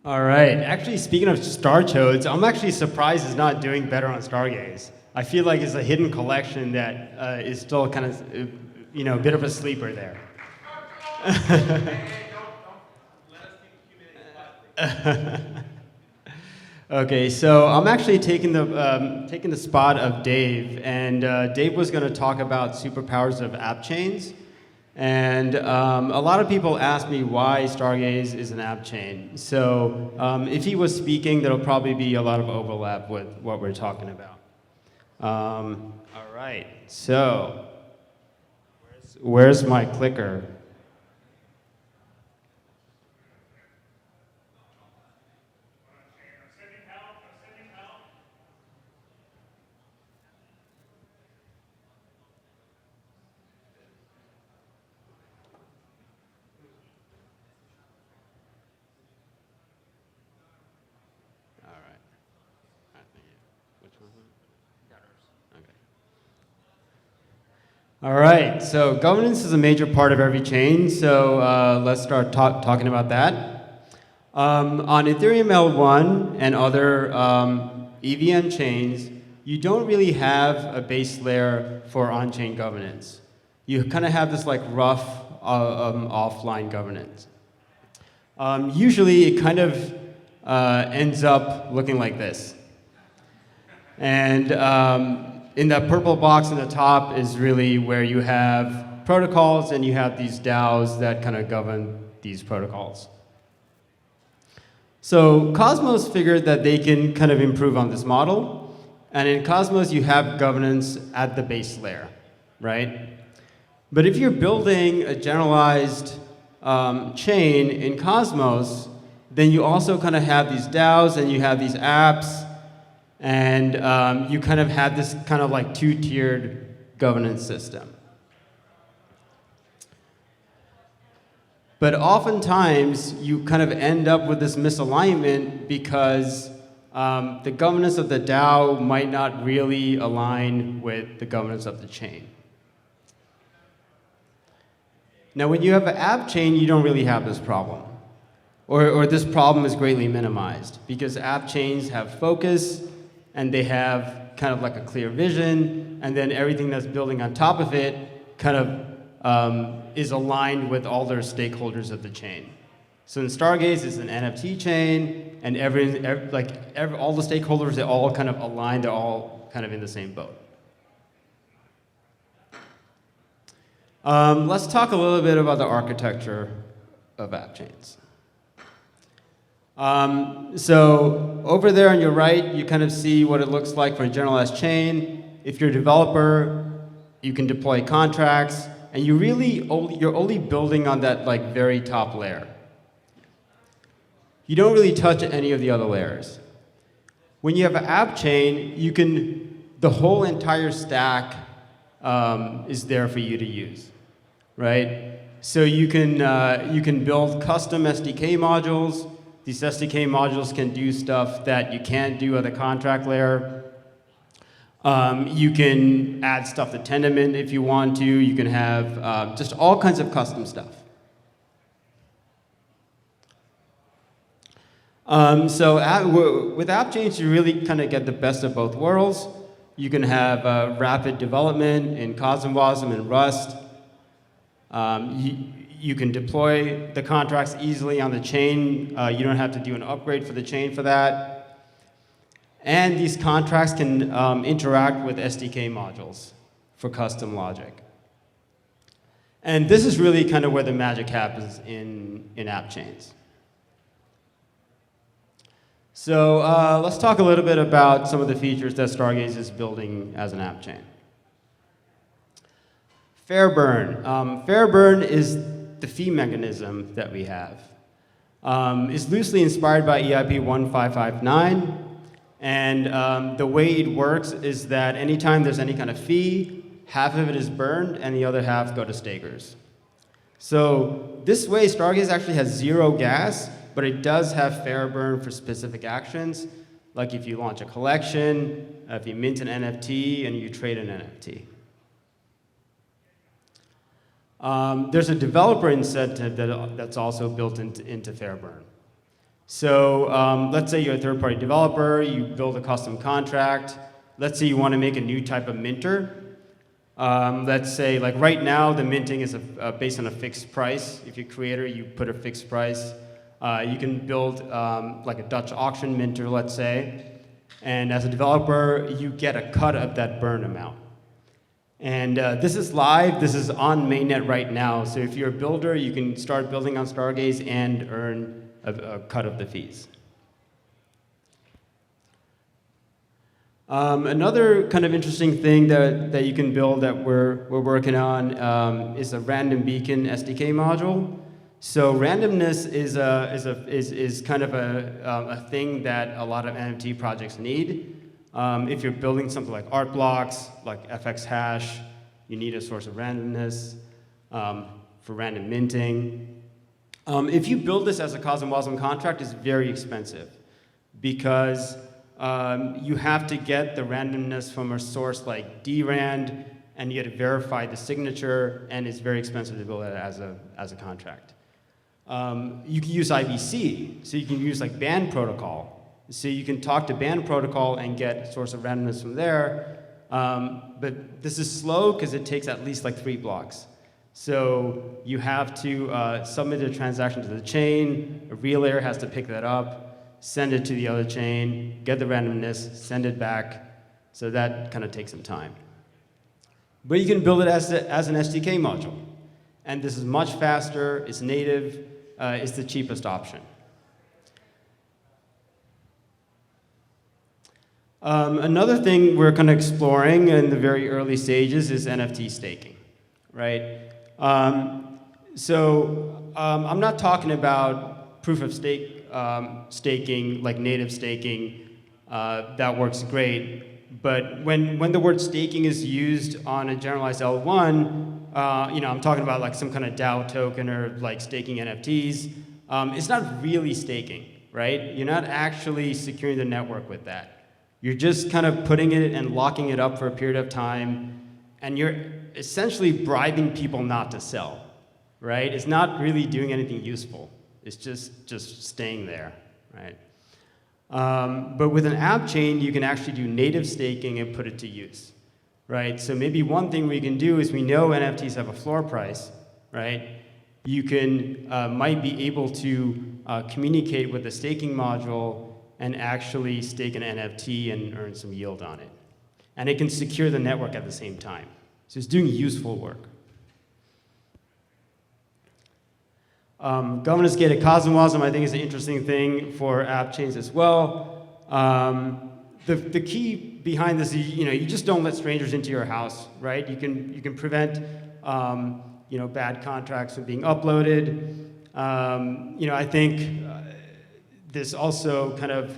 All right. Actually, speaking of star chodes, I'm actually surprised it's not doing better on Stargaze. I feel like it's a hidden collection that is still kind of, a bit of a sleeper there. Okay, so I'm actually taking the spot of Dave, and Dave was going to talk about superpowers of app chains. And a lot of people ask me why Stargaze is an app chain. So if he was speaking, there'll probably be a lot of overlap with what we're talking about. All right, so where's my clicker? All right, so governance is a major part of every chain, so let's start talking about that. On Ethereum L1 and other EVM chains, you don't really have a base layer for on-chain governance. You kind of have this like rough offline governance. Usually it kind of ends up looking like this. And in that purple box in the top is really where you have protocols and you have these DAOs that kind of govern these protocols. So Cosmos figured that they can kind of improve on this model. And in Cosmos, you have governance at the base layer, right? But if you're building a generalized chain in Cosmos, then you also kind of have these DAOs and you have these apps. And you kind of have this kind of like two-tiered governance system. But oftentimes, you kind of end up with this misalignment because the governance of the DAO might not really align with the governance of the chain. Now, when you have an app chain, you don't really have this problem. Or this problem is greatly minimized because app chains have focus, and they have kind of like a clear vision, and then everything that's building on top of it kind of is aligned with all their stakeholders of the chain. So in Stargaze, it's an NFT chain, and all the stakeholders, they all kind of align, they're all kind of in the same boat. Let's talk a little bit about the architecture of app chains. So over there on your right, you kind of see what it looks like for a generalized chain. If you're a developer, you can deploy contracts, and you're only building on that like very top layer. You don't really touch any of the other layers. When you have an app chain, the whole entire stack is there for you to use, right? So you can build custom SDK modules. These SDK modules can do stuff that you can't do at the contract layer. You can add stuff to Tendermint if you want to. You can have just all kinds of custom stuff. With app chains, you really kind of get the best of both worlds. You can have rapid development in CosmWasm and Rust. You can deploy the contracts easily on the chain. You don't have to do an upgrade for the chain for that. And these contracts can interact with SDK modules for custom logic. And this is really kind of where the magic happens in app chains. So let's talk a little bit about some of the features that Stargaze is building as an app chain. Fair burn. Fair burn is the fee mechanism that we have. It's loosely inspired by EIP 1559. And the way it works is that anytime there's any kind of fee, half of it is burned and the other half go to stakers. So this way, Stargaze actually has zero gas, but it does have fair burn for specific actions, like if you launch a collection, if you mint an NFT, and you trade an NFT. There's a developer incentive that's also built into Fairburn. So let's say you're a third-party developer, you build a custom contract. Let's say you want to make a new type of minter. Let's say, like right now, the minting is based on a fixed price. If you're a creator, you put a fixed price. You can build like a Dutch auction minter, let's say. And as a developer, you get a cut of that burn amount. And this is live. This is on mainnet right now. So if you're a builder, you can start building on Stargaze and earn a cut of the fees. Another kind of interesting thing that you can build that we're working on is a random beacon SDK module. So randomness is kind of a thing that a lot of NFT projects need. If you're building something like art blocks, like FX hash, you need a source of randomness for random minting. If you build this as a Osmo contract, it's very expensive because you have to get the randomness from a source like DRAND, and you got to verify the signature, and it's very expensive to build it as a contract. You can use IBC, so you can use like band protocol. So you can talk to band protocol and get a source of randomness from there. But this is slow because it takes at least like 3 blocks. So you have to submit a transaction to the chain, a relayer has to pick that up, send it to the other chain, get the randomness, send it back. So that kind of takes some time. But you can build it as an SDK module. And this is much faster, it's native, it's the cheapest option. Another thing we're kind of exploring in the very early stages is NFT staking, right? I'm not talking about proof of stake staking, like native staking, that works great. But when the word staking is used on a generalized L1, I'm talking about like some kind of DAO token or like staking NFTs. It's not really staking, right? You're not actually securing the network with that. You're just kind of putting it and locking it up for a period of time, and you're essentially bribing people not to sell, right? It's not really doing anything useful. It's just staying there, right? But with an app chain, you can actually do native staking and put it to use, right? So maybe one thing we can do is we know NFTs have a floor price, right? You can might be able to communicate with the staking module and actually stake an NFT and earn some yield on it. And it can secure the network at the same time. So it's doing useful work. Governance-gated CosmWasm, I think, is an interesting thing for app chains as well. The key behind this is, you just don't let strangers into your house, right? You can prevent, bad contracts from being uploaded. I think this also kind of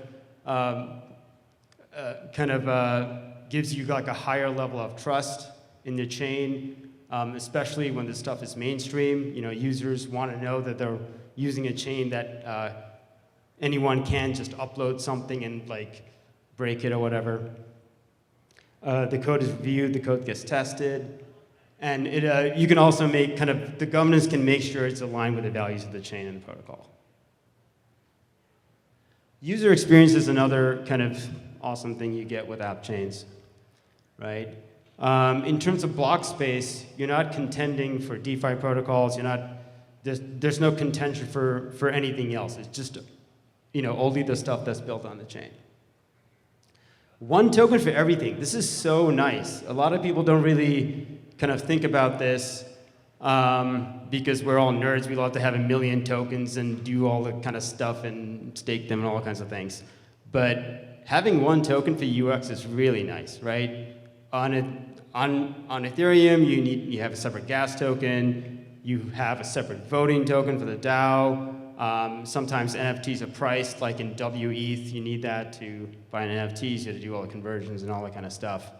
gives you like a higher level of trust in the chain, especially when this stuff is mainstream. Users want to know that they're using a chain that anyone can just upload something and like break it or whatever. The code is reviewed, the code gets tested, and you can also make the governance can make sure it's aligned with the values of the chain and the protocol. User experience is another kind of awesome thing you get with app chains, right? In terms of block space, you're not contending for DeFi protocols. There's no contention for anything else. It's just, only the stuff that's built on the chain. One token for everything. This is so nice. A lot of people don't really kind of think about this because we're all nerds. We love to have 1 million tokens and do all the kind of stuff and stake them and all kinds of things. But having one token for UX is really nice, right? On Ethereum, you have a separate gas token. You have a separate voting token for the DAO. Sometimes NFTs are priced, like in WETH, you need that to buy an NFT, you have to do all the conversions and all that kind of stuff.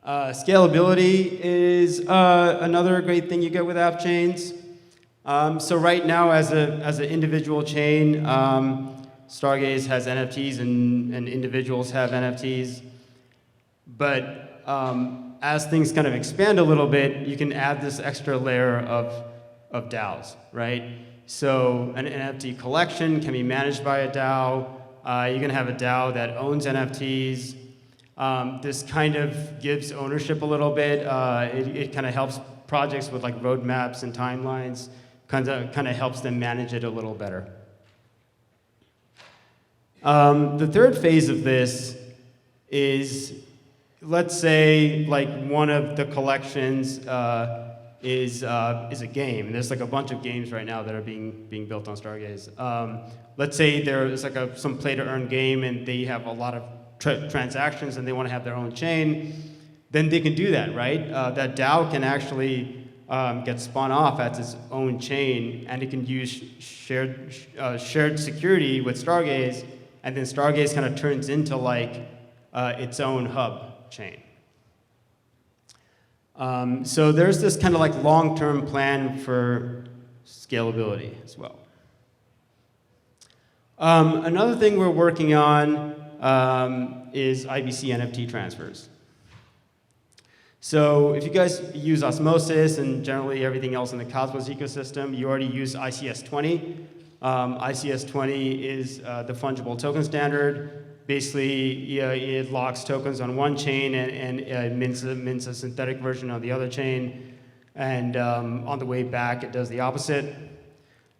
Scalability is another great thing you get with app chains. So right now, as an individual chain, Stargaze has NFTs and individuals have NFTs. But as things kind of expand a little bit, you can add this extra layer of of DAOs, right? So an NFT collection can be managed by a DAO. You're going to have a DAO that owns NFTs. This kind of gives ownership a little bit. It kind of helps projects with like roadmaps and timelines. Kind of helps them manage it a little better. The third phase of this is, let's say, like one of the collections is a game. There's like a bunch of games right now that are being built on Stargaze. Let's say there's like some play-to-earn game, and they have a lot of transactions, and they want to have their own chain. Then they can do that, right? That DAO can actually get spun off as its own chain, and it can use shared security with Stargaze, and then Stargaze kind of turns into like its own hub chain. So there's this kind of like long-term plan for scalability as well. Another thing we're working on is IBC NFT transfers. So if you guys use Osmosis and generally everything else in the Cosmos ecosystem, you already use ICS-20. ICS-20 is the fungible token standard. Basically, it locks tokens on one chain and mints a synthetic version on the other chain. And on the way back, it does the opposite.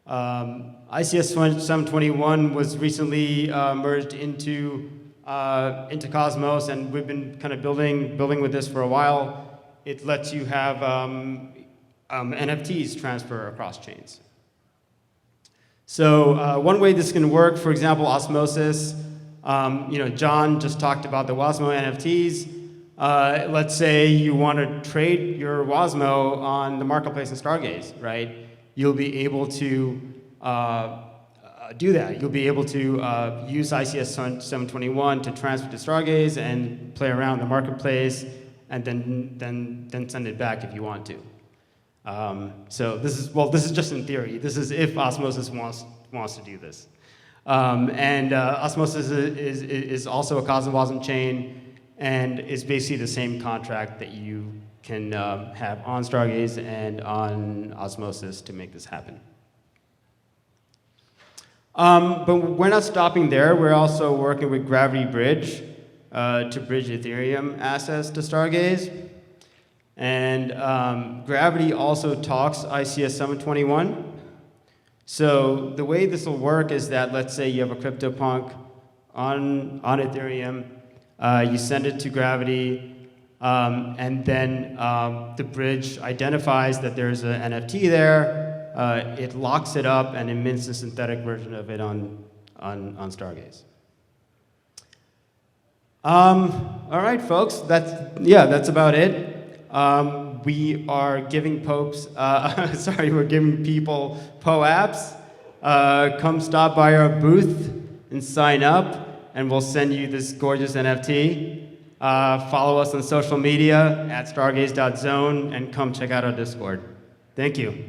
ICS-721 was recently merged into Cosmos, and we've been kind of building with this for a while. It lets you have NFTs transfer across chains. So one way this can work, for example, Osmosis. John just talked about the Osmo NFTs. Let's say you want to trade your Osmo on the marketplace in Stargaze, right? You'll be able to do that. You'll be able to use ICS 721 to transfer to Stargaze and play around the marketplace, and then send it back if you want to. So this is just in theory. This is if Osmosis wants to do this. Osmosis is also a CosmWasm chain, and it's basically the same contract that you can have on Stargaze and on Osmosis to make this happen. But we're not stopping there. We're also working with Gravity Bridge to bridge Ethereum assets to Stargaze. And Gravity also talks ICS 721. So the way this will work is that, let's say you have a CryptoPunk on Ethereum, you send it to Gravity, and then the bridge identifies that there's an NFT there, it locks it up, and it mints a synthetic version of it on Stargaze. All right, folks, that's about it. We are giving we're giving people POAPs. Come stop by our booth and sign up, and we'll send you this gorgeous NFT. Follow us on social media at stargaze.zone, and come check out our Discord. Thank you.